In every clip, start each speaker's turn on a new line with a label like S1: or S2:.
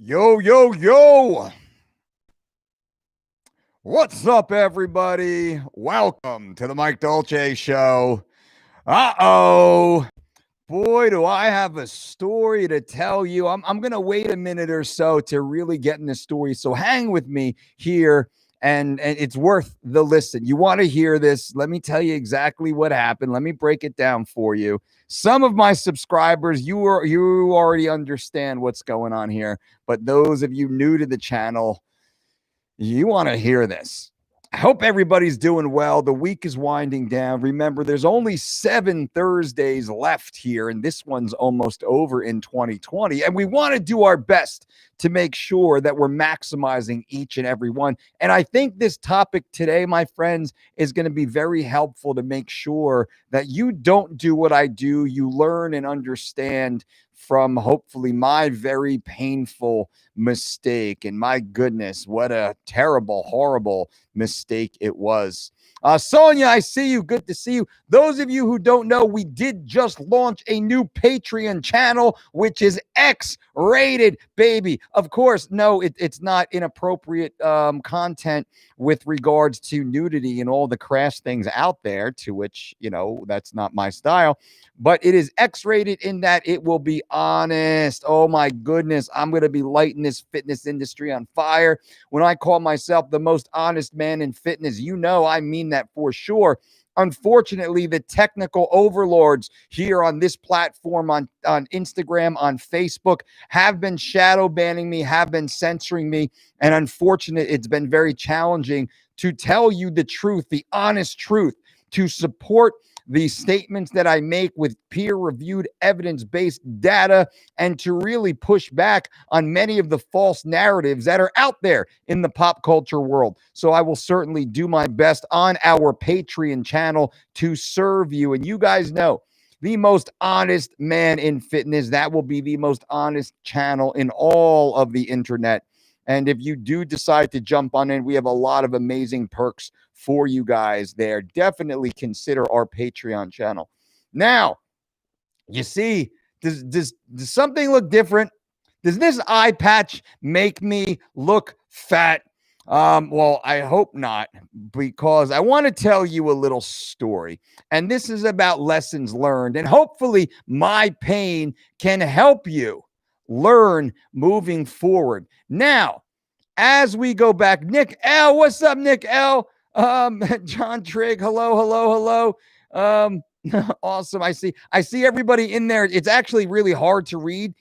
S1: Yo, yo, yo. What's up, everybody? Welcome to the Mike Dolce Show. Uh-oh. Boy, do I have a story to tell you. I'm going to wait a minute or so to really get in the story. So hang with me here, and it's worth the listen. You want to hear this? Let me tell you exactly what happened. Let me break it down for you. Some of my subscribers, you already understand what's going on here, but those of you new to the channel, you want to hear this. I hope everybody's doing well. The week is winding down. Remember, there's only 7 Thursdays left here, and this one's almost over in 2020. And we want to do our best to make sure that we're maximizing each and every one. And I think this topic today, my friends, is going to be very helpful to make sure that you don't do what I do. You learn and understand from hopefully my very painful mistake. And my goodness, what a terrible, horrible mistake it was. Sonia, I see you. Good to see you. Those of you who don't know, we did just launch a new Patreon channel, which is X-rated, baby. Of course, no, it's not inappropriate content with regards to nudity and all the crass things out there, to which, that's not my style. But it is X-rated in that it will be honest. Oh, my goodness. I'm going to be lighting this fitness industry on fire. When I call myself the most honest man in fitness, I mean that for sure. Unfortunately, the technical overlords here on this platform, on Instagram, on Facebook, have been shadow banning me, have been censoring me. And unfortunately, it's been very challenging to tell you the truth, the honest truth, to support the statements that I make with peer-reviewed, evidence-based data, and to really push back on many of the false narratives that are out there in the pop culture world. So I will certainly do my best on our Patreon channel to serve you. And you guys know, the most honest man in fitness, that will be the most honest channel in all of the internet. And if you do decide to jump on in, we have a lot of amazing perks for you guys there. Definitely consider our Patreon channel. Now, you see, does something look different? Does this eye patch make me look fat? Well, I hope not, because I want to tell you a little story. And this is about lessons learned. And hopefully my pain can help you learn moving forward. Now, as we go back, Nick L, what's up, Nick L? John Trigg, hello. Awesome. I see everybody in there. It's actually really hard to read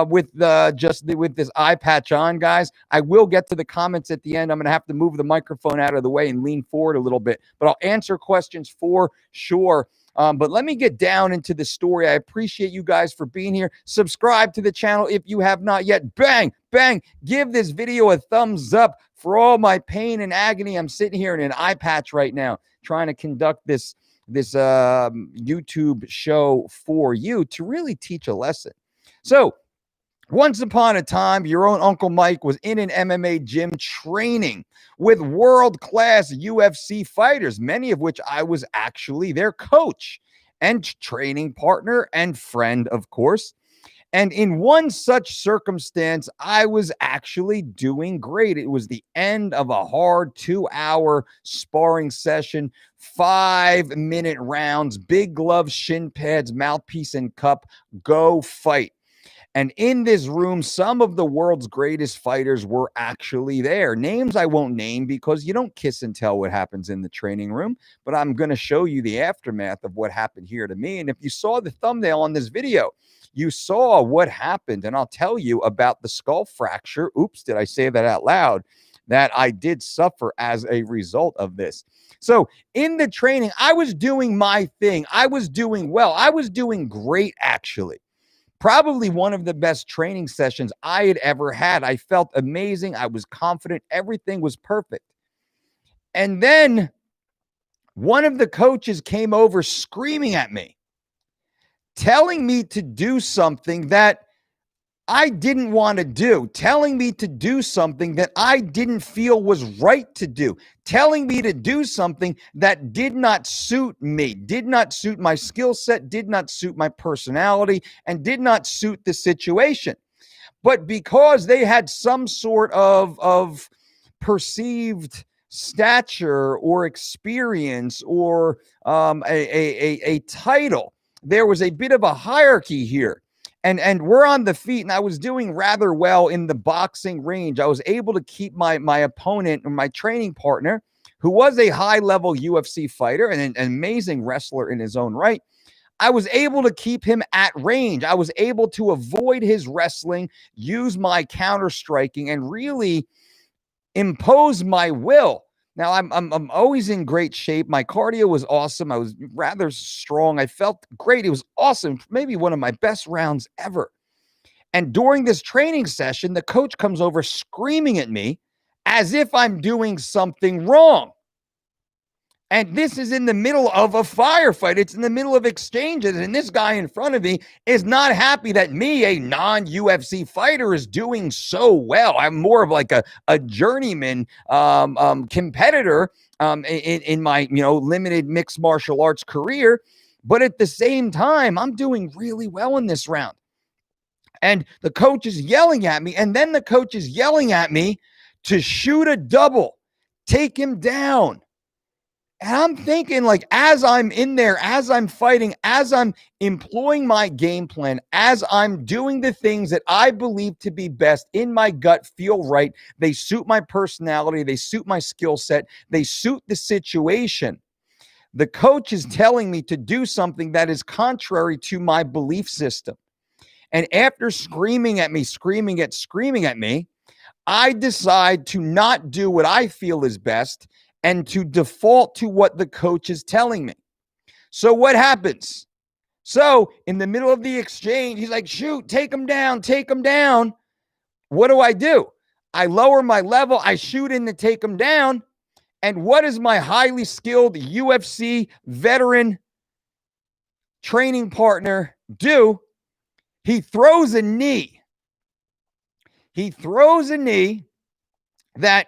S1: with this eye patch on, guys. I will get to the comments at the end. I'm going to have to move the microphone out of the way and lean forward a little bit, but I'll answer questions for sure. But let me get down into the story. I appreciate you guys for being here. Subscribe to the channel if you have not yet. Bang, bang. Give this video a thumbs up for all my pain and agony. I'm sitting here in an eye patch right now, trying to conduct this YouTube show for you to really teach a lesson. So once upon a time, your own Uncle Mike was in an MMA gym training with world-class UFC fighters, many of which I was actually their coach and training partner and friend, of course. And in one such circumstance, I was actually doing great. It was the end of a hard 2-hour sparring session, 5-minute rounds, big gloves, shin pads, mouthpiece, and cup. Go fight. And in this room, some of the world's greatest fighters were actually there. Names I won't name because you don't kiss and tell what happens in the training room, but I'm going to show you the aftermath of what happened here to me. And if you saw the thumbnail on this video, you saw what happened. And I'll tell you about the skull fracture. Oops, did I say that out loud? That I did suffer as a result of this. So in the training, I was doing my thing. I was doing well. I was doing great, actually. Probably one of the best training sessions I had ever had. I felt amazing. I was confident. Everything was perfect. And then one of the coaches came over screaming at me, telling me to do something that I didn't want to do, telling me to do something that I didn't feel was right to do, telling me to do something that did not suit me, did not suit my skill set, did not suit my personality, and did not suit the situation. But because they had some sort of perceived stature or experience or a title, there was a bit of a hierarchy here. And we're on the feet, and I was doing rather well in the boxing range. I was able to keep my opponent or my training partner, who was a high-level UFC fighter and an amazing wrestler in his own right. I was able to keep him at range. I was able to avoid his wrestling, use my counter striking, and really impose my will. Now I'm always in great shape. My cardio was awesome. I was rather strong. I felt great. It was awesome. Maybe one of my best rounds ever. And during this training session, the coach comes over screaming at me as if I'm doing something wrong. And this is in the middle of a firefight. It's in the middle of exchanges. And this guy in front of me is not happy that me, a non-UFC fighter, is doing so well. I'm more of like a journeyman competitor in my limited mixed martial arts career. But at the same time, I'm doing really well in this round. And the coach is yelling at me. And then the coach is yelling at me to shoot a double, take him down. And I'm thinking, like, as I'm in there, as I'm fighting, as I'm employing my game plan, as I'm doing the things that I believe to be best in my gut, feel right, they suit my personality, they suit my skill set, they suit the situation. The coach is telling me to do something that is contrary to my belief system. And after screaming at me, I decide to not do what I feel is best and to default to what the coach is telling me. So what happens? So in the middle of the exchange, he's like, shoot, take him down, take him down. What do? I lower my level, I shoot in to take him down. And what does my highly skilled UFC veteran training partner do? He throws a knee. He throws a knee that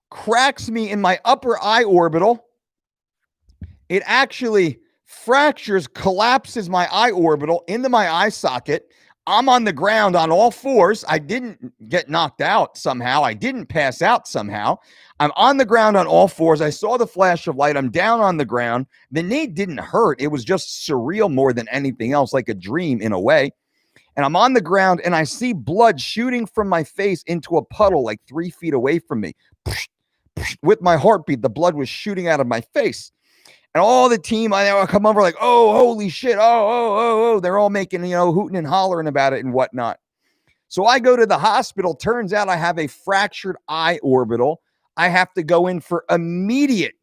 S1: cracks me in my upper eye orbital. It actually fractures, collapses my eye orbital into my eye socket. I'm on the ground on all fours. I didn't get knocked out somehow. I didn't pass out somehow. I'm on the ground on all fours. I saw the flash of light. I'm down on the ground. The knee didn't hurt. It was just surreal more than anything else, like a dream in a way. And I'm on the ground and I see blood shooting from my face into a puddle like 3 feet away from me. With my heartbeat, the blood was shooting out of my face. And all the team, I come over like, oh, holy shit. Oh. They're all making, hooting and hollering about it and whatnot. So I go to the hospital. Turns out I have a fractured eye orbital. I have to go in for immediate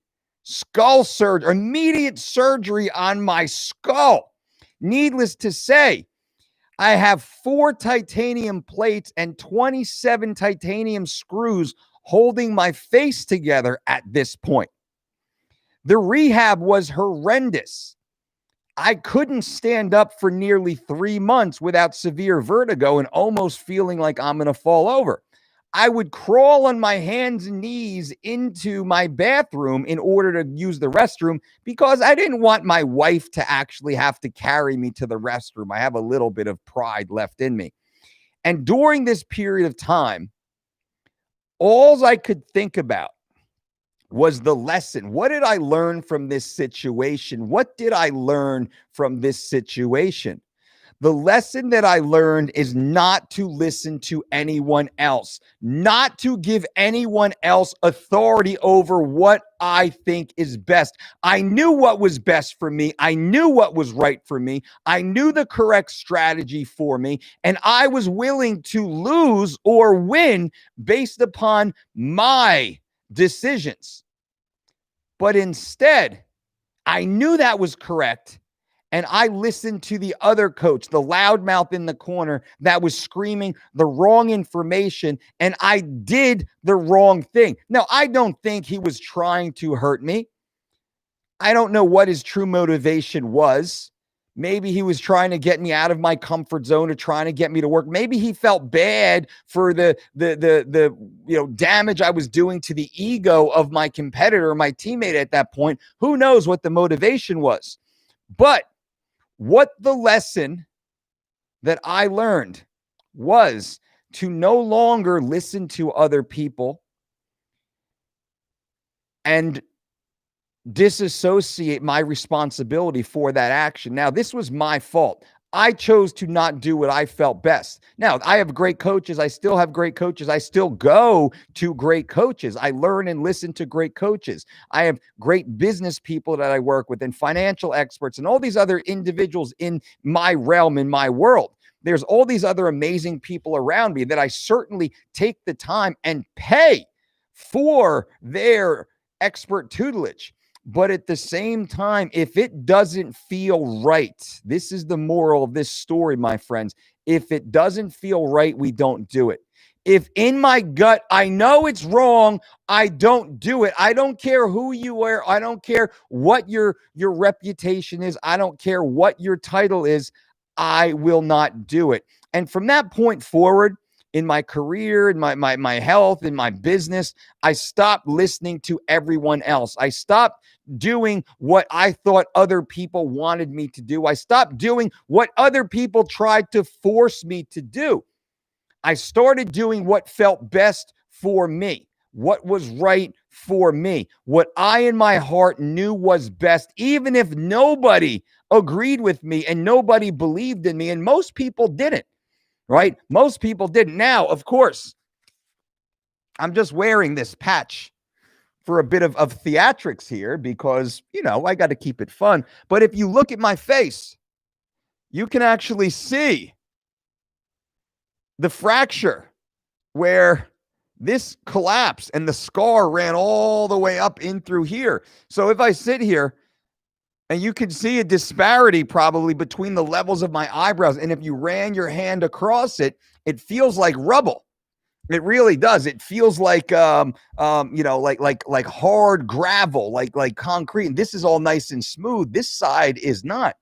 S1: skull surgery, immediate surgery on my skull. Needless to say, I have 4 titanium plates and 27 titanium screws holding my face together at this point. The rehab was horrendous. I couldn't stand up for nearly 3 months without severe vertigo and almost feeling like I'm going to fall over. I would crawl on my hands and knees into my bathroom in order to use the restroom because I didn't want my wife to actually have to carry me to the restroom. I have a little bit of pride left in me. And during this period of time, all I could think about was the lesson. What did I learn from this situation? What did I learn from this situation? The lesson that I learned is not to listen to anyone else, not to give anyone else authority over what I think is best. I knew what was best for me. I knew what was right for me. I knew the correct strategy for me, and I was willing to lose or win based upon my decisions. But instead, I knew that was correct. And I listened to the other coach, the loudmouth in the corner that was screaming the wrong information, and I did the wrong thing. Now, I don't think he was trying to hurt me. I don't know what his true motivation was. Maybe he was trying to get me out of my comfort zone or trying to get me to work. Maybe he felt bad for the damage I was doing to the ego of my competitor, my teammate at that point. Who knows what the motivation was? But what the lesson that I learned was to no longer listen to other people and disassociate my responsibility for that action. Now, this was my fault. I chose to not do what I felt best. Now, I have great coaches. I still have great coaches. I still go to great coaches. I learn and listen to great coaches. I have great business people that I work with and financial experts and all these other individuals in my realm, in my world. There's all these other amazing people around me that I certainly take the time and pay for their expert tutelage. But at the same time, if it doesn't feel right, this is the moral of this story, my friends. If it doesn't feel right, we don't do it. If in my gut, I know it's wrong, I don't do it. I don't care who you are. I don't care what your reputation is. I don't care what your title is. I will not do it. And from that point forward, in my career, in my health, in my business, I stopped listening to everyone else. I stopped doing what I thought other people wanted me to do. I stopped doing what other people tried to force me to do. I started doing what felt best for me, what was right for me, what I in my heart knew was best, even if nobody agreed with me and nobody believed in me, and most people didn't. Right? Most people didn't. Now, of course, I'm just wearing this patch for a bit of theatrics here because, I got to keep it fun. But if you look at my face, you can actually see the fracture where this collapsed and the scar ran all the way up in through here. So if I sit here, and you can see a disparity probably between the levels of my eyebrows. And if you ran your hand across it, it feels like rubble. It really does. It feels like, like hard gravel, like concrete. And this is all nice and smooth. This side is not.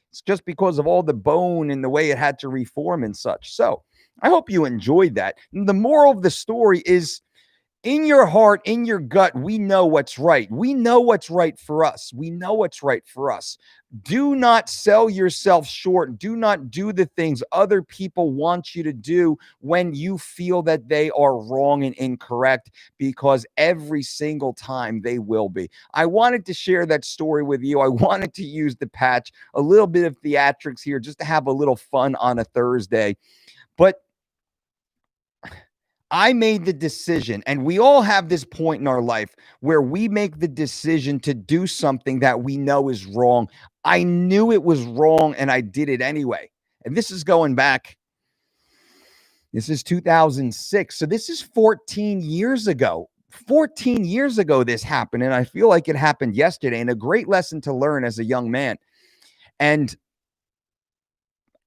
S1: It's just because of all the bone and the way it had to reform and such. So I hope you enjoyed that. And the moral of the story is, in your heart, in your gut, we know what's right. We know what's right for us. We know what's right for us. Do not sell yourself short. Do not do the things other people want you to do when you feel that they are wrong and incorrect, because every single time they will be. I wanted to share that story with you. I wanted to use the patch, a little bit of theatrics here, just to have a little fun on a Thursday. But I made the decision, and we all have this point in our life where we make the decision to do something that we know is wrong. I knew it was wrong, and I did it anyway. And this is going back. This is 2006. So this is 14 years ago. 14 years ago this happened, and I feel like it happened yesterday, and a great lesson to learn as a young man. And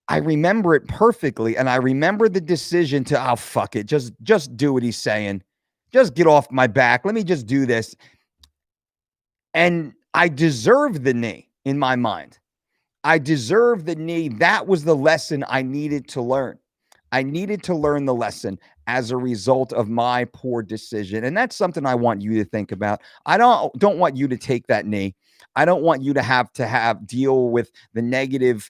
S1: I remember it perfectly, and I remember the decision to, fuck it, just do what he's saying. Just get off my back. Let me just do this. And I deserved the knee in my mind. I deserved the knee. That was the lesson I needed to learn. I needed to learn the lesson as a result of my poor decision. And that's something I want you to think about. I don't want you to take that knee. I don't want you to have deal with the negative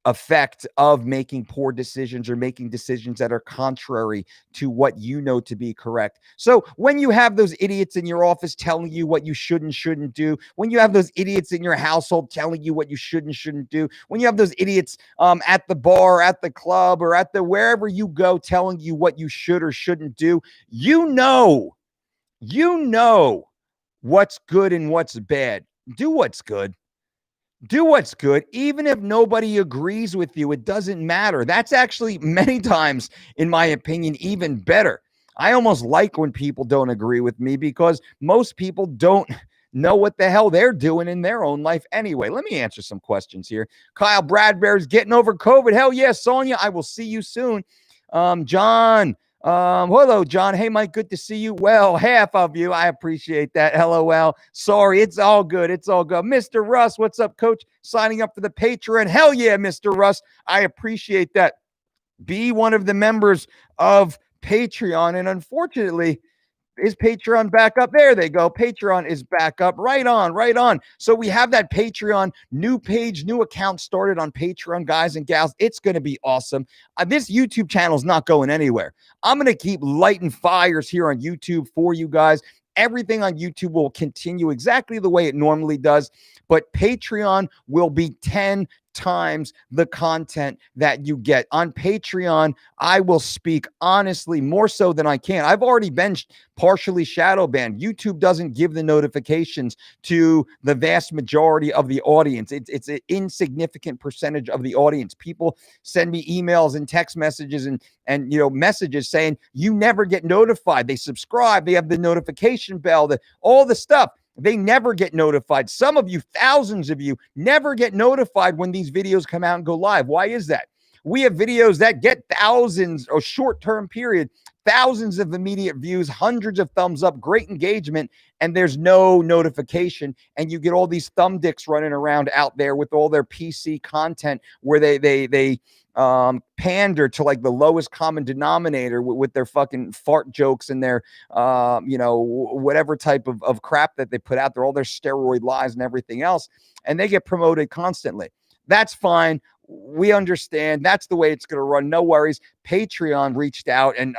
S1: effect of making poor decisions or making decisions that are contrary to what you know to be correct. So when you have those idiots in your office telling you what you should and shouldn't do, when you have those idiots in your household telling you what you should and shouldn't do, when you have those idiots at the bar, at the club, or at the wherever you go telling you what you should or shouldn't do, you know what's good and what's bad. Do what's good. Do what's good. Even if nobody agrees with you, it doesn't matter. That's actually many times, in my opinion, even better. I almost like when people don't agree with me, because most people don't know what the hell they're doing in their own life anyway. Let me answer some questions here. Kyle Bradbury's getting over COVID. Hell yeah, Sonia. I will see you soon. John. Hello, John. Hey, Mike, good to see you. Well, half of you. I appreciate that. LOL. Sorry, it's all good. It's all good. Mr. Russ, what's up, coach? Signing up for the Patreon. Hell yeah, Mr. Russ. I appreciate that. Be one of the members of Patreon. And unfortunately, Is Patreon back up? There they go. Patreon is back up. Right on, right on. So we have that Patreon new page, new account started on Patreon, guys and gals. It's going to be awesome. This YouTube channel is not going anywhere. I'm going to keep lighting fires here on YouTube for you guys. Everything on YouTube will continue exactly the way it normally does, but Patreon will be 10 times the content that you get on Patreon. I will speak honestly more so than I can. I've already been partially shadow banned. YouTube doesn't give the notifications to the vast majority of the audience. It's an insignificant percentage of the audience. People send me emails and text messages and messages saying you never get notified. They subscribe, they have the notification bell, all the stuff. They never get notified. Some of you, thousands of you, never get notified when these videos come out and go live. Why is that? We have videos that get thousands or short-term period, thousands of immediate views, hundreds of thumbs up, great engagement, and there's no notification. And you get all these thumb dicks running around out there with all their PC content where they pander to like the lowest common denominator with their fucking fart jokes and their whatever type of crap that they put out there, all their steroid lies and everything else, and they get promoted constantly. That's fine. We understand. That's the way it's going to run. No worries. Patreon reached out, and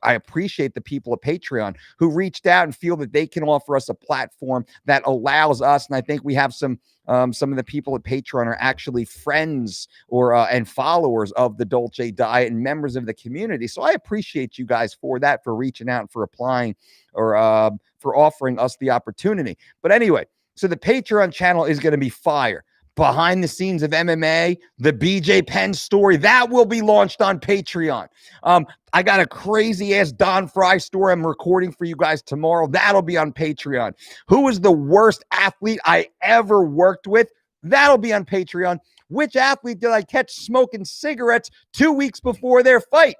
S1: I appreciate the people of Patreon who reached out and feel that they can offer us a platform that allows us. And I think we have some of the people at Patreon are actually friends or and followers of the Dolce Diet and members of the community. So I appreciate you guys for that, for reaching out and for applying or for offering us the opportunity. But anyway, so the Patreon channel is going to be fire. Behind the scenes of MMA, the BJ Penn story, that will be launched on Patreon. I got a crazy ass Don Fry story I'm recording for you guys tomorrow. That'll be on Patreon. Who was the worst athlete I ever worked with? That'll be on Patreon. Which athlete did I catch smoking cigarettes 2 weeks before their fight?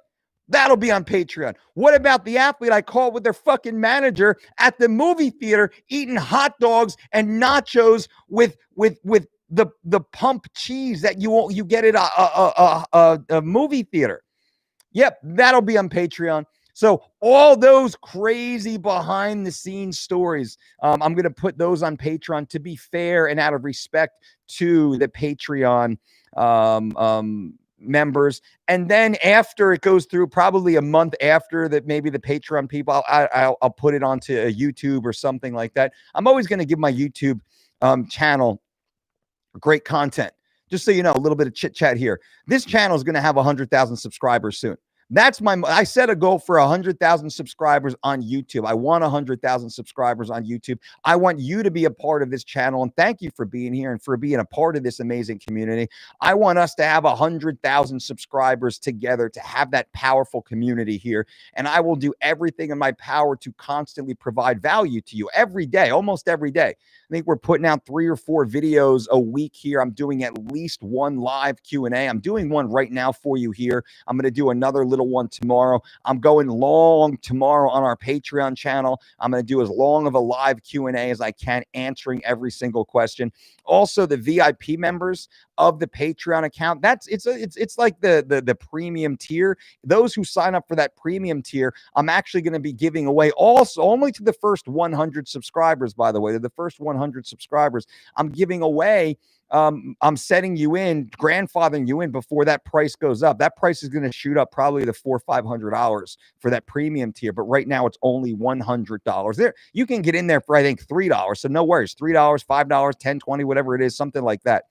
S1: That'll be on Patreon. What about the athlete I caught with their fucking manager at the movie theater eating hot dogs and nachos with the pump cheese that you get at a movie theater? Yep, that'll be on Patreon. So all those crazy behind the scenes stories, I'm going to put those on Patreon to be fair and out of respect to the Patreon members. And then after it goes through, probably a month after that, maybe the Patreon people, I'll put it onto a YouTube or something like that. I'm always going to give my YouTube channel great content. Just so you know, a little bit of chit chat here. This channel is going to have 100,000 subscribers soon. I set a goal for 100,000 subscribers on YouTube. I want 100,000 subscribers on YouTube. I want you to be a part of this channel, and thank you for being here and for being a part of this amazing community. I want us to have 100,000 subscribers together to have that powerful community here, and I will do everything in my power to constantly provide value to you every day, almost every day. I think we're putting out 3 or 4 videos a week here. I'm doing at least one live Q&A. I'm doing one right now for you here. I'm going to do another little one tomorrow. I'm going long tomorrow on our Patreon channel. I'm going to do as long of a live Q&A as I can, answering every single question. Also, the VIP members of the Patreon account, it's like the premium tier. Those who sign up for that premium tier, I'm actually going to be giving away also only to the first 100 subscribers, by the way. To the first 100 subscribers, I'm giving away I'm setting you in, grandfathering you in before that price goes up. That price is going to shoot up probably to $400 or $500 for that premium tier. But right now it's only $100. There, you can get in there for, I think, $3. So no worries, $3, $5, $10, $20, whatever it is, something like that.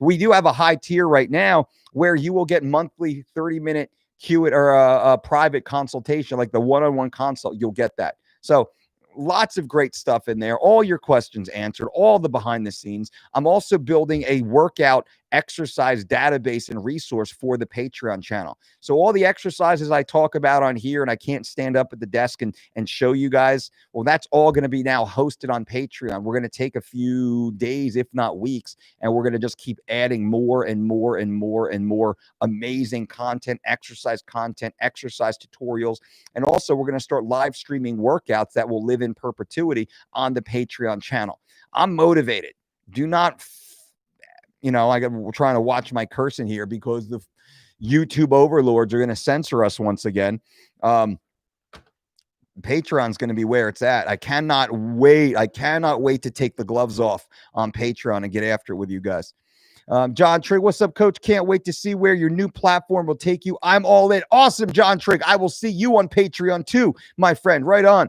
S1: We do have a high tier right now where you will get monthly 30-minute a private consultation, like the one-on-one consult. You'll get that. So lots of great stuff in there. All your questions answered, all the behind the scenes. I'm also building a workout exercise database and resource for the Patreon channel. So all the exercises I talk about on here and I can't stand up at the desk and show you guys, well, that's all going to be now hosted on Patreon. We're going to take a few days, if not weeks, and we're going to just keep adding more and more and more and more amazing content, exercise tutorials. And also we're going to start live streaming workouts that will live in perpetuity on the Patreon channel. I'm motivated. Do not we're trying to watch my cursing here because the YouTube overlords are going to censor us once again. Patreon's going to be where it's at. I cannot wait. I cannot wait to take the gloves off on Patreon and get after it with you guys. John Trigg, what's up, coach? Can't wait to see where your new platform will take you. I'm all in. Awesome, John Trigg. I will see you on Patreon too, my friend. Right on.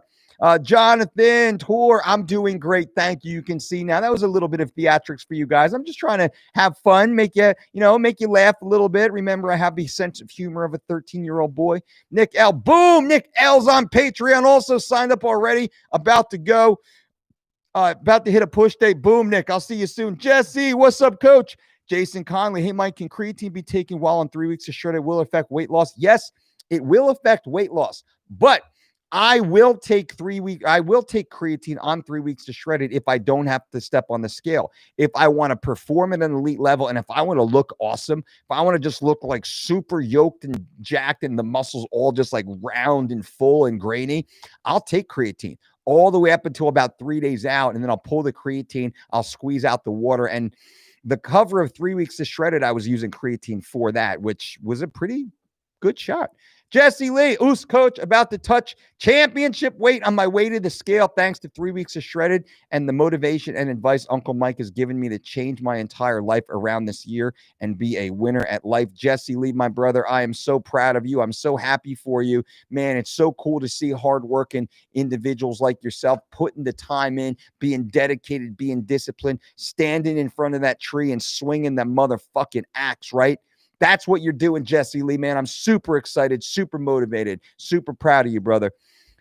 S1: Jonathan Tor, I'm doing great. Thank you. You can see now that was a little bit of theatrics for you guys. I'm just trying to have fun, make you laugh a little bit. Remember, I have the sense of humor of a 13-year-old boy. Nick L. Boom. Nick L's on Patreon. Also signed up already. About to go. About to hit a push date. Boom, Nick. I'll see you soon. Jesse, what's up, coach? Jason Conley. Hey, Mike, can creatine be taken while on 3 weeks of shred? It will affect weight loss. Yes, it will affect weight loss, but I will take 3 weeks. I will take creatine on 3 weeks to shred it if I don't have to step on the scale. If I want to perform at an elite level, and if I want to look awesome, if I want to just look like super yoked and jacked and the muscles all just like round and full and grainy, I'll take creatine all the way up until about 3 days out. And then I'll pull the creatine, I'll squeeze out the water. And the cover of 3 weeks to shred it, I was using creatine for that, which was a pretty good shot. Jesse Lee, coach, about to touch championship weight on my way to the scale thanks to 3 weeks of shredded and the motivation and advice Uncle Mike has given me to change my entire life around this year and be a winner at life. Jesse Lee, my brother, I am so proud of you. I'm so happy for you. Man, it's so cool to see hardworking individuals like yourself putting the time in, being dedicated, being disciplined, standing in front of that tree and swinging that motherfucking axe, right? That's what you're doing, Jesse Lee, man. I'm super excited, super motivated, super proud of you, brother.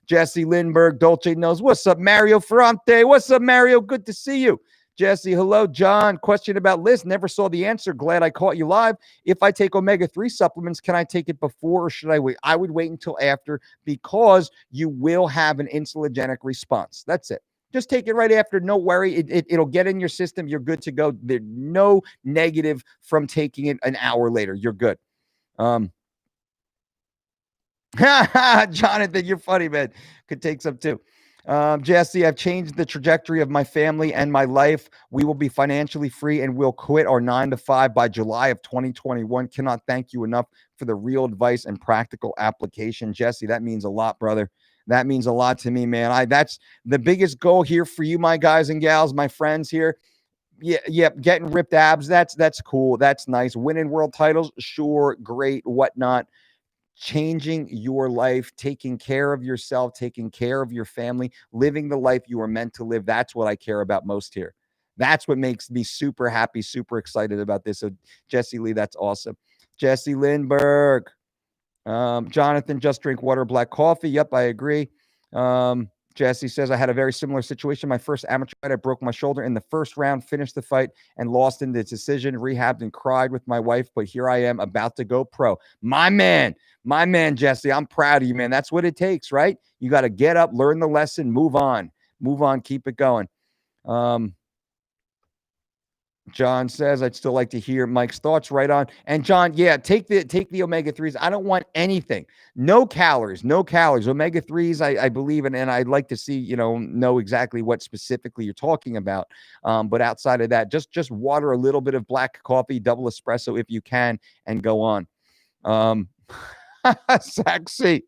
S1: Jesse Lindbergh, Dolce knows. What's up, Mario Ferrante? What's up, Mario? Good to see you. Jesse, hello. John, question about Liz. Never saw the answer. Glad I caught you live. If I take omega-3 supplements, can I take it before or should I wait? I would wait until after because you will have an insulinogenic response. That's it. Just take it right after. No worry. It'll get in your system. You're good to go. There's no negative from taking it an hour later. You're good. Jonathan, you're funny, man. Could take some too. Jesse, I've changed the trajectory of my family and my life. We will be financially free and we'll quit our 9-to-5 by July of 2021. Cannot thank you enough for the real advice and practical application. Jesse, that means a lot, brother. That means a lot to me, man. That's the biggest goal here for you, my guys and gals, my friends here. Yeah, getting ripped abs. That's cool. That's nice. Winning world titles, sure, great, whatnot. Changing your life, taking care of yourself, taking care of your family, living the life you were meant to live. That's what I care about most here. That's what makes me super happy, super excited about this. So, Jesse Lee, that's awesome. Jesse Lindbergh. Jonathan, just drink water, black coffee. Yep, I agree. Jesse says, I had a very similar situation. My first amateur fight, I broke my shoulder in the first round, finished the fight, and lost in the decision, rehabbed and cried with my wife. But here I am about to go pro. My man, Jesse, I'm proud of you, man. That's what it takes, right? You got to get up, learn the lesson, move on, keep it going. John says, I'd still like to hear Mike's thoughts. Right on. And John, yeah, take the omega-3s. I don't want anything. No calories. Omega-3s, I believe in, and I'd like to see, know exactly what specifically you're talking about. But outside of that, just water, a little bit of black coffee, double espresso if you can, and go on. Sexy.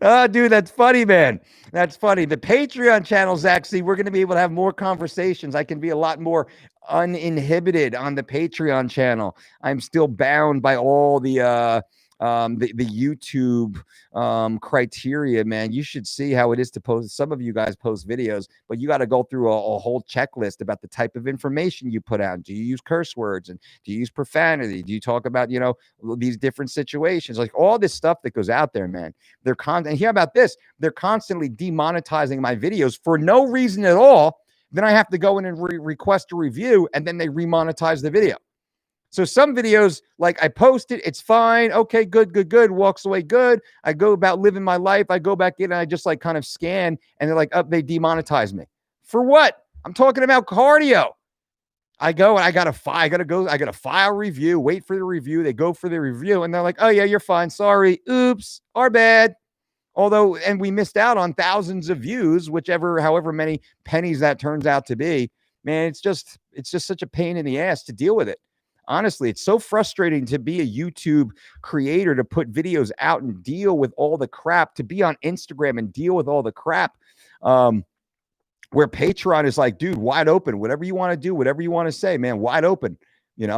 S1: Oh, dude, that's funny, man. That's funny. The Patreon channel, Zach, we're going to be able to have more conversations. I can be a lot more uninhibited on the Patreon channel. I'm still bound by all the YouTube criteria, man. You should see how it is to post. Some of you guys post videos, but you got to go through a whole checklist about the type of information you put out. Do you use curse words and do you use profanity? Do you talk about, these different situations, like all this stuff that goes out there, man? And hear about this. They're constantly demonetizing my videos for no reason at all. Then I have to go in and request a review, and then they remonetize the video. So some videos, like I post it, it's fine. Okay, good. Walks away good. I go about living my life. I go back in and I just like kind of scan, and they're like, oh, they demonetize me. For what? I'm talking about cardio. I go and I got to file review, wait for the review. They go for the review and they're like, oh yeah, you're fine. Sorry. Oops, our bad. And we missed out on thousands of views, however many pennies that turns out to be. Man, it's just such a pain in the ass to deal with it. Honestly, it's so frustrating to be a YouTube creator, to put videos out and deal with all the crap, to be on Instagram and deal with all the crap. Where Patreon is like, dude, wide open, whatever you want to do, whatever you want to say, man, wide open.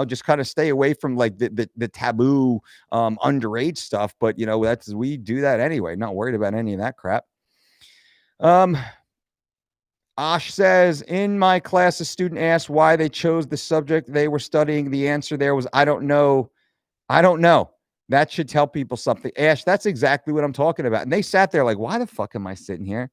S1: Just kind of stay away from like the taboo underage stuff. But we do that anyway. Not worried about any of that crap. Ash says, in my class, a student asked why they chose the subject they were studying. The answer there was, I don't know. I don't know. That should tell people something. Ash, that's exactly what I'm talking about. And they sat there like, why the fuck am I sitting here?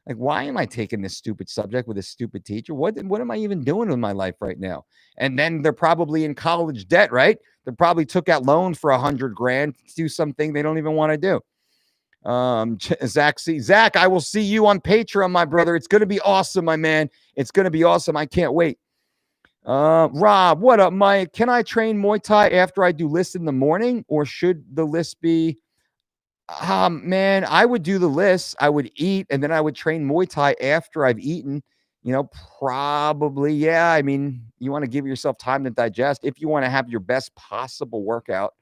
S1: Like, why am I taking this stupid subject with a stupid teacher? What am I even doing with my life right now? And then they're probably in college debt, right? They probably took out loans for $100,000 to do something they don't even want to do. Zach, I will see you on Patreon, my brother. It's going to be awesome, my man. It's going to be awesome. I can't wait. Rob, what up, Mike? Can I train Muay Thai after I do list in the morning, or should the list be? Man, I would do the list. I would eat, and then I would train Muay Thai after I've eaten. Probably, yeah. I mean, you want to give yourself time to digest if you want to have your best possible workout.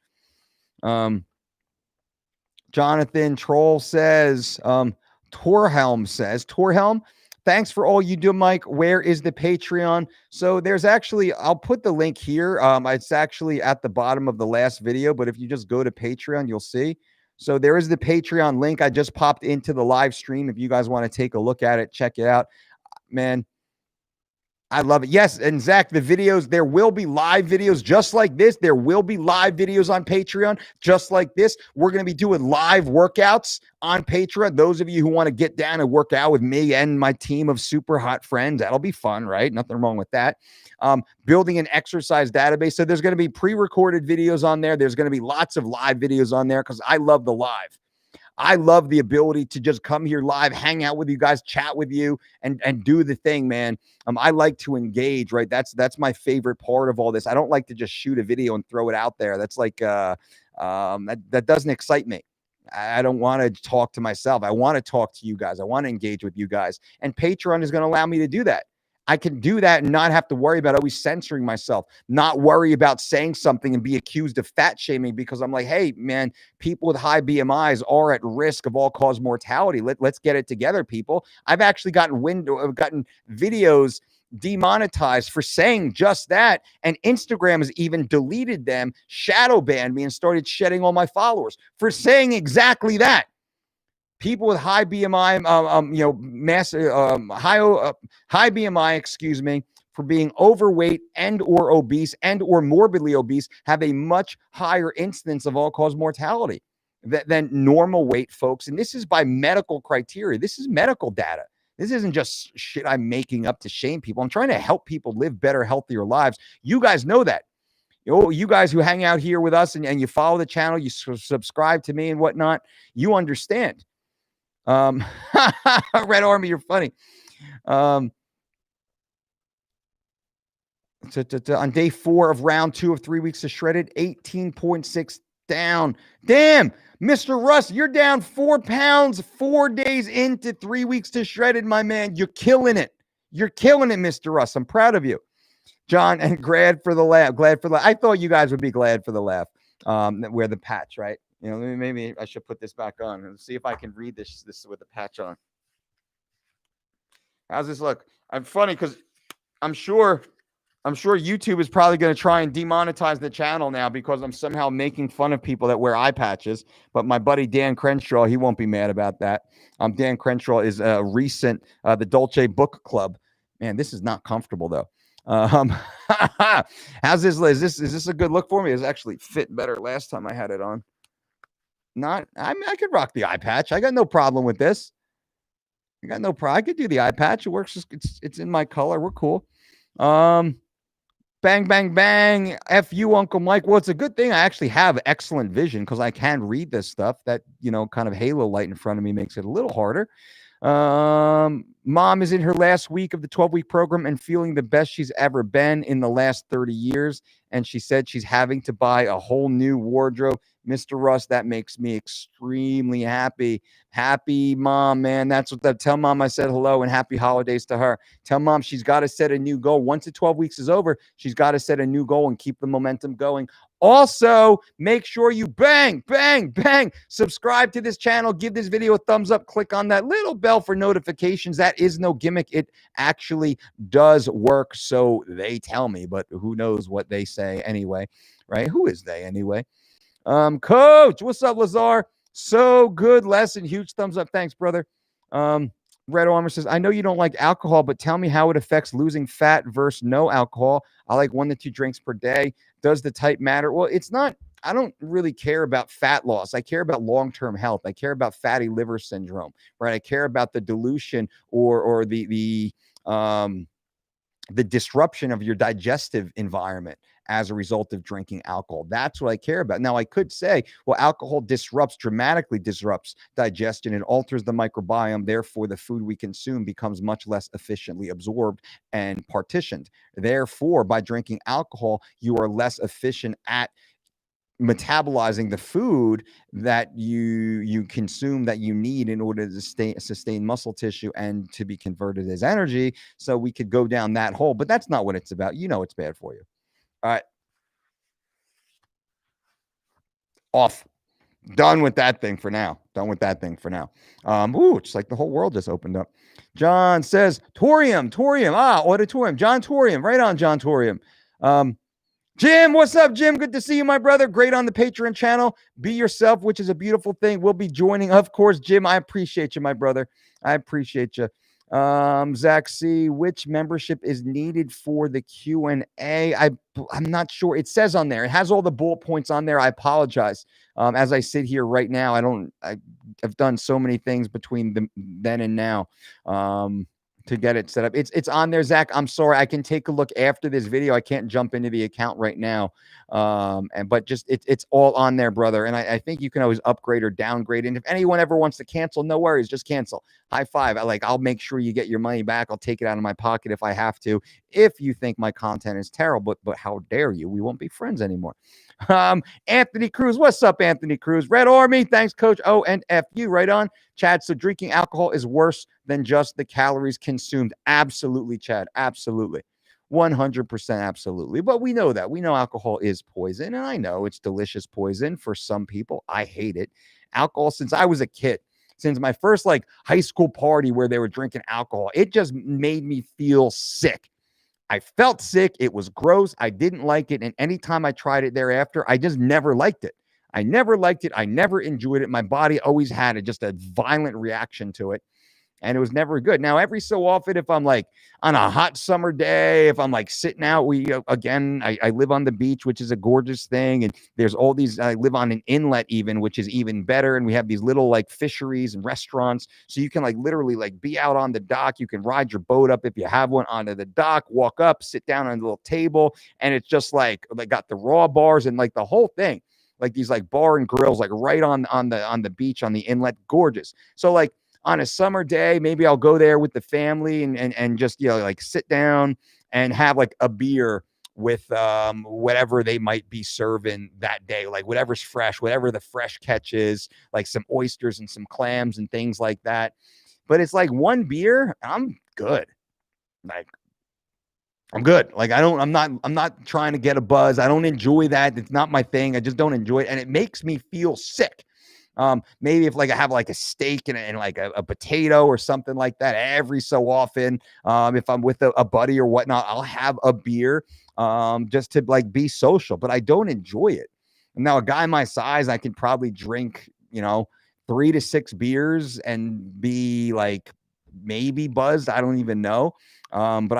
S1: Jonathan Troll says, Torhelm, thanks for all you do, Mike. Where is the Patreon? So there's actually, I'll put the link here. It's actually at the bottom of the last video, but if you just go to Patreon, you'll see. So there is the Patreon link. I just popped into the live stream. If you guys want to take a look at it, check it out. Man, I love it. Yes, and Zach, the videos, there will be live videos just like this. There will be live videos on Patreon just like this. We're going to be doing live workouts on Patreon. Those of you who want to get down and work out with me and my team of super hot friends, that'll be fun, right? Nothing wrong with that. Building an exercise database. So there's going to be pre-recorded videos on there. There's going to be lots of live videos on there because I love the live. I love the ability to just come here live, hang out with you guys, chat with you, and do the thing, man. I like to engage, right? That's my favorite part of all this. I don't like to just shoot a video and throw it out there. That's like that doesn't excite me. I don't want to talk to myself. I want to talk to you guys. I want to engage with you guys. And Patreon is going to allow me to do that. I can do that and not have to worry about always censoring myself, not worry about saying something and be accused of fat shaming because I'm like, hey, man, people with high BMIs are at risk of all-cause mortality. Let's get it together, people. I've actually gotten videos demonetized for saying just that, and Instagram has even deleted them, shadow banned me, and started shedding all my followers for saying exactly that. People with high BMI, high BMI, for being overweight and or obese and or morbidly obese have a much higher incidence of all-cause mortality than normal weight folks. And this is by medical criteria. This is medical data. This isn't just shit I'm making up to shame people. I'm trying to help people live better, healthier lives. You guys know that. You guys who hang out here with us and you follow the channel, you subscribe to me and whatnot, you understand. Red Army, you're funny. On day 4 of round 2 of 3 weeks of shredded, 18.6 down. Damn, Mr. Russ, you're down 4 pounds 4 days into 3 weeks to shredded, my man. You're killing it. You're killing it, Mr. Russ. I'm proud of you. John, and glad for the laugh. I thought you guys would be glad for the laugh. Wear the patch, right? Maybe I should put this back on and see if I can read this with the patch on. How's this look? I'm funny because I'm sure YouTube is probably going to try and demonetize the channel now because I'm somehow making fun of people that wear eye patches. But my buddy Dan Crenshaw, he won't be mad about that. Dan Crenshaw is a recent the Dolce Book Club. Man, this is not comfortable though. How's this? Is this a good look for me? It's actually fit better last time I had it on. I could rock the eye patch. I got no problem with this. I got no problem. I could do the eye patch. It works. It's in my color. We're cool. Bang, bang, bang. F you, Uncle Mike. Well, it's a good thing I actually have excellent vision because I can read this stuff. That, kind of halo light in front of me makes it a little harder. Mom is in her last week of the 12-week program and feeling the best she's ever been in the last 30 years. And she said she's having to buy a whole new wardrobe. Mr. Russ, that makes me extremely happy. Happy mom, man. That's what that tell mom I said hello and happy holidays to her. Tell mom she's got to set a new goal. Once the 12 weeks is over, she's got to set a new goal and keep the momentum going. Also, make sure you bang, subscribe to this channel, give this video a thumbs up, click on that little bell for notifications. That is no gimmick. It actually does work. So they tell me, but who knows what they say anyway, right? Who is they anyway? Coach, what's up, Lazar? So good lesson. Huge thumbs up. Thanks, brother. Red Armor says, I know you don't like alcohol, but tell me how it affects losing fat versus no alcohol. I like 1 to 2 drinks per day. Does the type matter? Well, it's not. I don't really care about fat loss. I care about long-term health. I care about fatty liver syndrome, right? I care about the dilution or the disruption of your digestive environment as a result of drinking alcohol. That's what I care about. Now, I could say, well, alcohol dramatically disrupts digestion. It alters the microbiome. Therefore, the food we consume becomes much less efficiently absorbed and partitioned. Therefore, by drinking alcohol, you are less efficient at metabolizing the food that you consume that you need in order to sustain muscle tissue and to be converted as energy. So we could go down that hole, but that's not what it's about. You know it's bad for you. All right. Off. Done with that thing for now. It's like the whole world just opened up. John says, Torium. Auditorium. John Torium. Right on, John Torium. Jim, what's up, Jim? Good to see you, my brother. Great on the Patreon channel. Be yourself, which is a beautiful thing. We'll be joining, of course, Jim. I appreciate you, my brother. I appreciate you. Zach C, which membership is needed for the Q&A? I'm not sure. It says on there. It has all the bullet points on there. I apologize. As I sit here right now, I've done so many things between then and now. To get it set up. It's on there, Zach. I'm sorry. I can take a look after this video. I can't jump into the account right now. But just it's all on there, brother. And I think you can always upgrade or downgrade. And if anyone ever wants to cancel, no worries, just cancel. High five. I'll make sure you get your money back. I'll take it out of my pocket if I have to. If you think my content is terrible, but how dare you? We won't be friends anymore. Anthony Cruz, what's up, Anthony Cruz? Red Army, thanks, Coach. Oh, and FU, right on. Chad, so drinking alcohol is worse than just the calories consumed. Absolutely, Chad. Absolutely. 100% absolutely. But we know that. We know alcohol is poison, and I know it's delicious poison for some people. I hate it. Alcohol since I was a kid. Since my first high school party where they were drinking alcohol, it just made me feel sick. I felt sick. It was gross. I didn't like it. And anytime I tried it thereafter, I just never liked it. I never liked it. I never enjoyed it. My body always had just a violent reaction to it. And it was never good. Now, every so often, if I'm on a hot summer day, if I'm sitting out, I live on the beach, which is a gorgeous thing. And there's all these, I live on an inlet even, which is even better. And we have these little fisheries and restaurants. So you can literally be out on the dock. You can ride your boat up if you have one onto the dock, walk up, sit down on a little table. And it's just got the raw bars and the whole thing. These bar and grills, right on the beach, on the inlet. Gorgeous. So on a summer day, maybe I'll go there with the family and just, sit down and have a beer with whatever they might be serving that day, whatever's fresh, whatever the fresh catch is, some oysters and some clams and things like that. But it's one beer, I'm good. I'm good. I'm not trying to get a buzz. I don't enjoy that. It's not my thing. I just don't enjoy it. And it makes me feel sick. Maybe if I have a steak and a potato or something like that every so often, if I'm with a buddy or whatnot, I'll have a beer, just to be social, but I don't enjoy it. And now a guy my size, I can probably drink, 3 to 6 beers and be maybe buzzed. I don't even know. But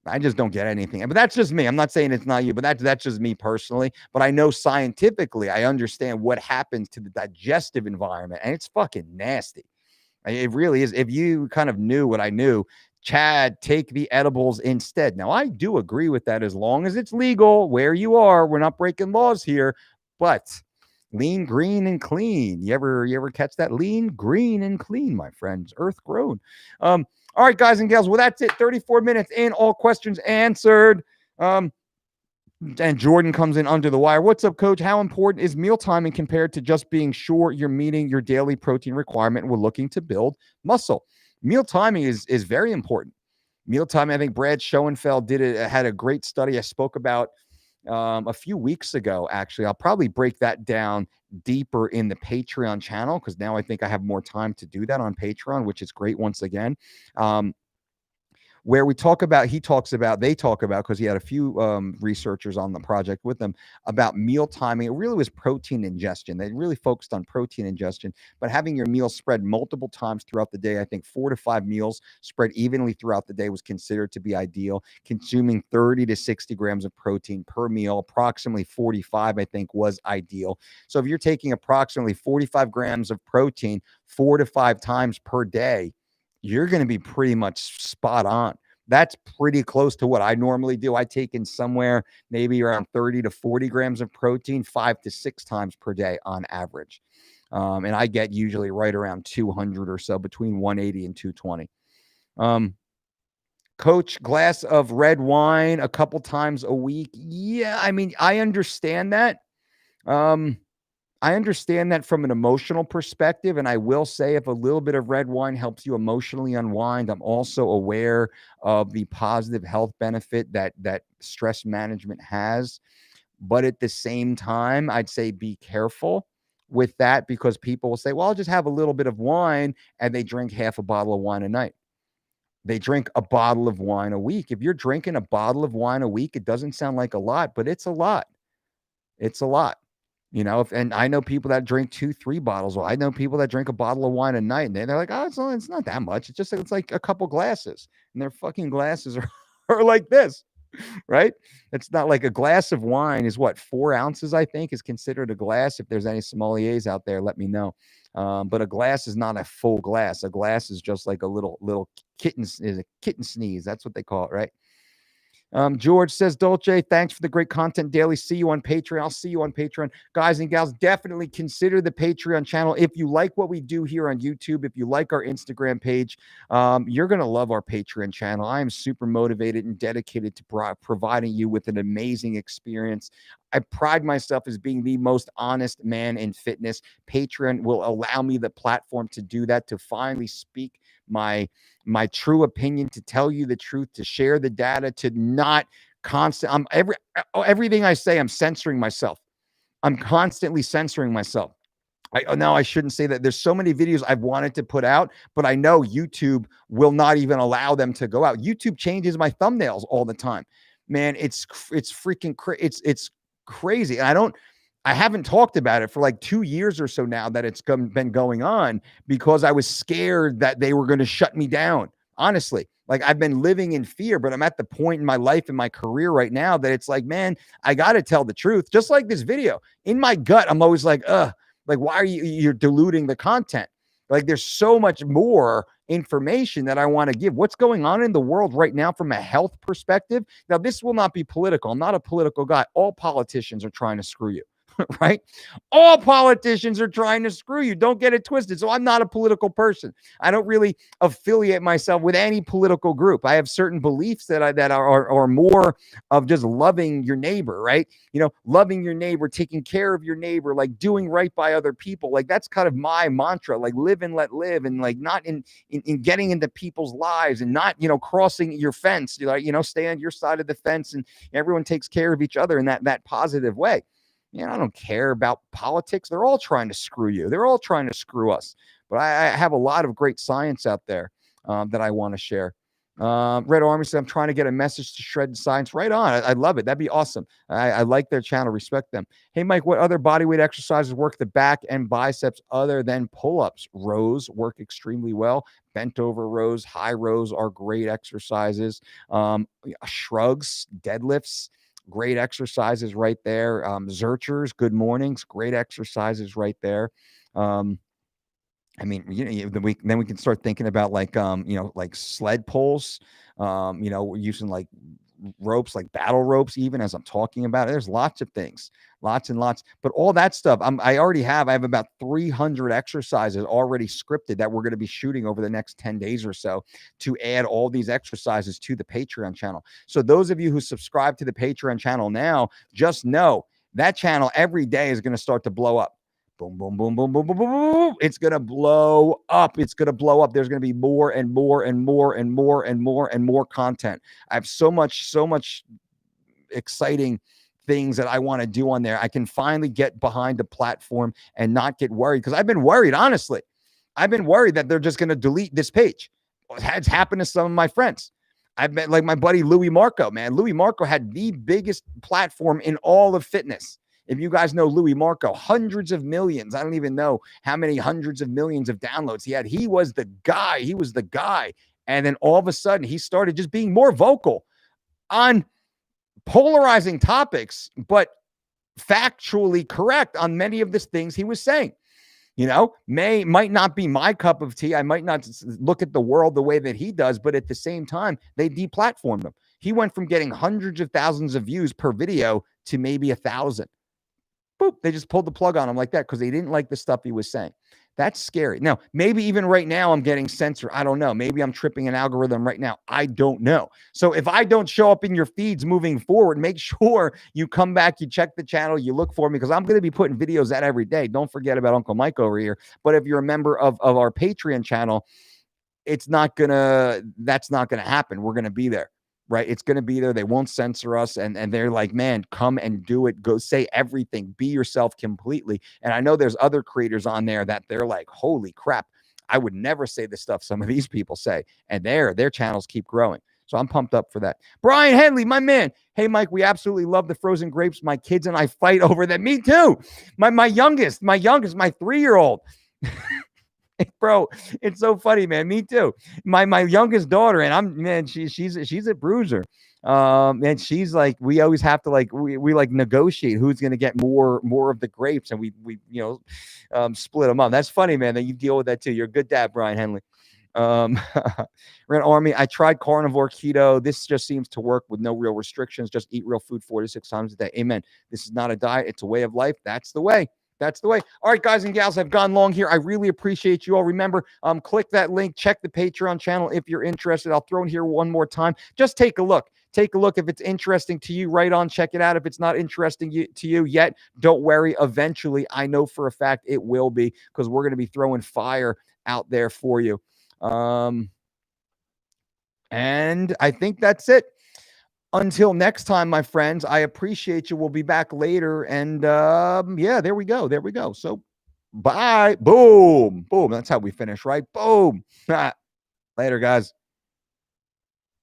S1: I just don't get anything. But that's just me. I'm not saying it's not you, but that's just me personally. But I know scientifically, I understand what happens to the digestive environment, and it's fucking nasty. It really is. If you kind of knew what I knew, Chad, take the edibles instead. Now, I do agree with that as long as it's legal where you are. We're not breaking laws here. But Lean, green, and clean. You ever catch that? Lean, green, and clean, my friends. Earth grown. All right, guys and gals. Well, that's it. 34 minutes in, all questions answered. And Jordan comes in under the wire. What's up, coach? How important is meal timing compared to just being sure you're meeting your daily protein requirement and we're looking to build muscle? Meal timing is very important. Meal timing, I think Brad Schoenfeld had a great study I spoke about a few weeks ago, actually. I'll probably break that down deeper in the Patreon channel because now I think I have more time to do that on Patreon, which is great once again. Where they talk about, because he had a few researchers on the project with them about meal timing. It really was protein ingestion. They really focused on protein ingestion, but having your meals spread multiple times throughout the day. I think 4 to 5 meals spread evenly throughout the day was considered to be ideal. Consuming 30 to 60 grams of protein per meal, approximately 45, I think, was ideal. So if you're taking approximately 45 grams of protein 4 to 5 times per day, you're going to be pretty much spot on. That's pretty close to what I normally do. I take in somewhere maybe around 30 to 40 grams of protein 5 to 6 times per day on average. And I get usually right around 200 or so, between 180 and 220. Coach, glass of red wine a couple times a week. Yeah, I mean, I understand that. I understand that from an emotional perspective, and I will say if a little bit of red wine helps you emotionally unwind, I'm also aware of the positive health benefit that stress management has. But at the same time, I'd say be careful with that because people will say, well, I'll just have a little bit of wine, and they drink half a bottle of wine a night. They drink a bottle of wine a week. If you're drinking a bottle of wine a week, it doesn't sound like a lot, but it's a lot. It's a lot. And I know people that drink 2, 3 bottles. Well, I know people that drink a bottle of wine a night, and they're like, oh, it's not that much. It's like a couple glasses, and their fucking glasses are like this, right? It's not like a glass of wine is what, 4 ounces, I think, is considered a glass. If there's any sommeliers out there, let me know. But a glass is not a full glass. A glass is just like a little kitten sneeze. That's what they call it, right? George says, Dolce, thanks for the great content daily. See you on Patreon. I'll see you on Patreon. Guys and gals, definitely consider the Patreon channel. If you like what we do here on YouTube, if you like our Instagram page, you're going to love our Patreon channel. I am super motivated and dedicated to providing you with an amazing experience. I pride myself as being the most honest man in fitness. Patreon will allow me the platform to do that, to finally speak my true opinion, to tell you the truth, to share the data, to not everything I say, I'm censoring myself. I'm constantly censoring myself. I shouldn't say that. There's so many videos I've wanted to put out, but I know YouTube will not even allow them to go out. YouTube changes my thumbnails all the time. Man, it's freaking it's crazy. And I haven't talked about it for like 2 years or so now that it's been going on because I was scared that they were going to shut me down. Honestly, like I've been living in fear, but I'm at the point in my life, in my career right now that it's like, man, I got to tell the truth. Just like this video, in my gut, I'm always like, like, why are you're diluting the content? Like there's so much more information that I want to give. What's going on in the world right now from a health perspective? Now, this will not be political. I'm not a political guy. All politicians are trying to screw you. Right? All politicians are trying to screw you. Don't get it twisted. So I'm not a political person. I don't really affiliate myself with any political group. I have certain beliefs that are more of just loving your neighbor, right? Loving your neighbor, taking care of your neighbor, like doing right by other people. Like that's kind of my mantra, like live and let live, and like not in getting into people's lives and not, crossing your fence. Stay on your side of the fence and everyone takes care of each other in that positive way. I don't care about politics. They're all trying to screw you. They're all trying to screw us. But I have a lot of great science out there that I want to share. Red Army said, I'm trying to get a message to shred science. Right on. I love it. That'd be awesome. I like their channel. Respect them. Hey, Mike, what other bodyweight exercises work the back and biceps other than pull-ups? Rows work extremely well. Bent over rows, high rows are great exercises. Shrugs, deadlifts, great exercises right there. Zerchers, good mornings, great exercises right there. I mean, then we can start thinking about like like sled pulls. We're using like ropes, like battle ropes, even as I'm talking about it. There's lots of things, lots and lots. But all that stuff, I have about 300 exercises already scripted that we're going to be shooting over the next 10 days or so to add all these exercises to the Patreon channel. So those of you who subscribe to the Patreon channel now, just know that channel every day is going to start to blow up. Boom, boom, boom, boom, boom, boom, boom, boom. It's going to blow up. It's going to blow up. There's going to be more and more and more and more and more and more content. I have so much exciting things that I want to do on there. I can finally get behind the platform and not get worried, because I've been worried, honestly. I've been worried that they're just going to delete this page. It's happened to some of my friends. I've met, like my buddy Louis Marco, man. Louis Marco had the biggest platform in all of fitness. If you guys know Louis Marco, hundreds of millions. I don't even know how many hundreds of millions of downloads he had. He was the guy. He was the guy. And then all of a sudden, he started just being more vocal on polarizing topics, but factually correct on many of the things he was saying. You know, might not be my cup of tea. I might not look at the world the way that he does, but at the same time, they deplatformed him. He went from getting hundreds of thousands of views per video to maybe 1,000. Boop, they just pulled the plug on him like that because they didn't like the stuff he was saying. That's scary. Now, maybe even right now I'm getting censored. I don't know. Maybe I'm tripping an algorithm right now. I don't know. So if I don't show up in your feeds moving forward, make sure you come back, you check the channel, you look for me, because I'm going to be putting videos out every day. Don't forget about Uncle Mike over here. But if you're a member of our Patreon channel, that's not going to happen. We're going to be there. Right? It's going to be there. They won't censor us. And they're like, man, come and do it. Go say everything. Be yourself completely. And I know there's other creators on there that they're like, holy crap, I would never say the stuff some of these people say. And their channels keep growing. So I'm pumped up for that. Brian Henley, my man. Hey, Mike, we absolutely love the frozen grapes. My kids and I fight over them. Me too. My youngest, my 3-year-old. Bro, it's so funny, man. Me too. My youngest daughter, and she's a bruiser. And she's like, we always have to we negotiate who's gonna get more of the grapes, and we split them up. That's funny, man, that you deal with that too. You're a good dad, Brian Henley. Ran Army. I tried carnivore keto. This just seems to work with no real restrictions. Just eat real food 4 to 6 times a day. Amen. This is not a diet. It's a way of life. That's the way. That's the way. All right, guys and gals, I've gone long here. I really appreciate you all. Remember, click that link. Check the Patreon channel if you're interested. I'll throw in here one more time. Just take a look. Take a look. If it's interesting to you, right on, check it out. If it's not interesting to you yet, don't worry. Eventually, I know for a fact it will be, because we're going to be throwing fire out there for you. And I think that's it. Until next time, my friends, I appreciate you. We'll be back later. And yeah, there we go. There we go. So bye. Boom. Boom. That's how we finish, right? Boom. Later, guys.